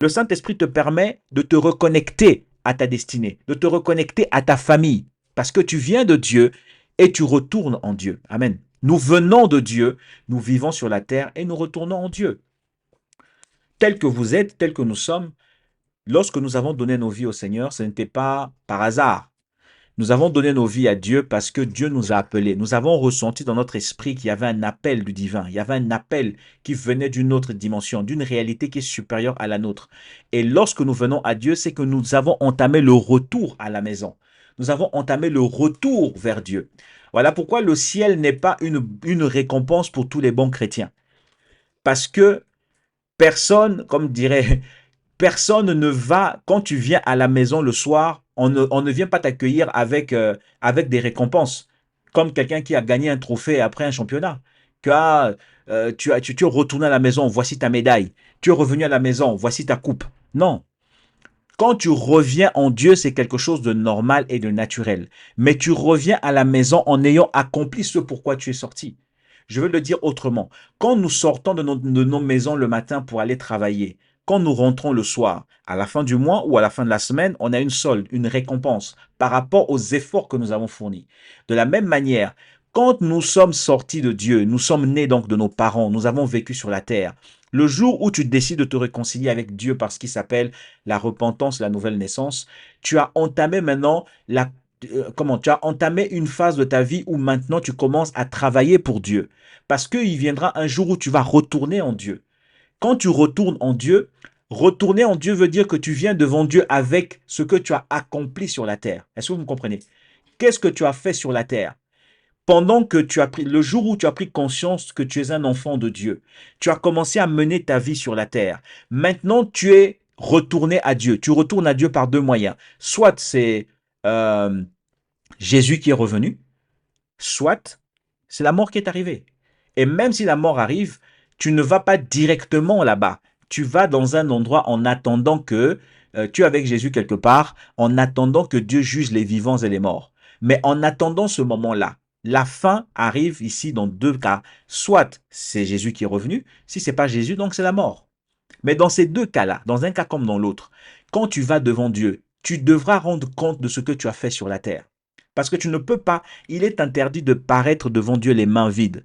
Le Saint-Esprit te permet de te reconnecter à ta destinée, de te reconnecter à ta famille, parce que tu viens de Dieu et tu retournes en Dieu. Amen. Nous venons de Dieu, nous vivons sur la terre et nous retournons en Dieu. Tel que vous êtes, tel que nous sommes, lorsque nous avons donné nos vies au Seigneur, ce n'était pas par hasard. Nous avons donné nos vies à Dieu parce que Dieu nous a appelés. Nous avons ressenti dans notre esprit qu'il y avait un appel du divin. Il y avait un appel qui venait d'une autre dimension, d'une réalité qui est supérieure à la nôtre. Et lorsque nous venons à Dieu, c'est que nous avons entamé le retour à la maison. Nous avons entamé le retour vers Dieu. Voilà pourquoi le ciel n'est pas une récompense pour tous les bons chrétiens. Parce que personne, comme dirait personne ne va, quand tu viens à la maison le soir, on ne vient pas t'accueillir avec des récompenses, comme quelqu'un qui a gagné un trophée après un championnat. Tu es retourné à la maison, voici ta médaille. Tu es revenu à la maison, voici ta coupe. Non. Quand tu reviens en Dieu, c'est quelque chose de normal et de naturel. Mais tu reviens à la maison en ayant accompli ce pourquoi tu es sorti. Je veux le dire autrement. Quand nous sortons de nos maisons le matin pour aller travailler, quand nous rentrons le soir, à la fin du mois ou à la fin de la semaine, on a une solde, une récompense par rapport aux efforts que nous avons fournis. De la même manière, quand nous sommes sortis de Dieu, nous sommes nés donc de nos parents, nous avons vécu sur la terre. Le jour où tu décides de te réconcilier avec Dieu par ce qui s'appelle la repentance, la nouvelle naissance, tu as entamé maintenant tu as entamé une phase de ta vie où maintenant tu commences à travailler pour Dieu. Parce qu'il viendra un jour où tu vas retourner en Dieu. Quand tu retournes en Dieu, retourner en Dieu veut dire que tu viens devant Dieu avec ce que tu as accompli sur la terre. Est-ce que vous me comprenez? Qu'est-ce que tu as fait sur la terre? Pendant que tu as pris, le jour où tu as pris conscience que tu es un enfant de Dieu, tu as commencé à mener ta vie sur la terre. Maintenant, tu es retourné à Dieu. Tu retournes à Dieu par deux moyens. Soit c'est euh, Jésus qui est revenu, soit c'est la mort qui est arrivée. Et même si la mort arrive, tu ne vas pas directement là-bas. Tu vas dans un endroit en attendant que tu es avec Jésus quelque part, en attendant que Dieu juge les vivants et les morts. Mais en attendant ce moment-là, la fin arrive ici dans deux cas. Soit c'est Jésus qui est revenu, si c'est pas Jésus, donc c'est la mort. Mais dans ces deux cas-là, dans un cas comme dans l'autre, quand tu vas devant Dieu, tu devras rendre compte de ce que tu as fait sur la terre. Parce que tu ne peux pas, il est interdit de paraître devant Dieu les mains vides.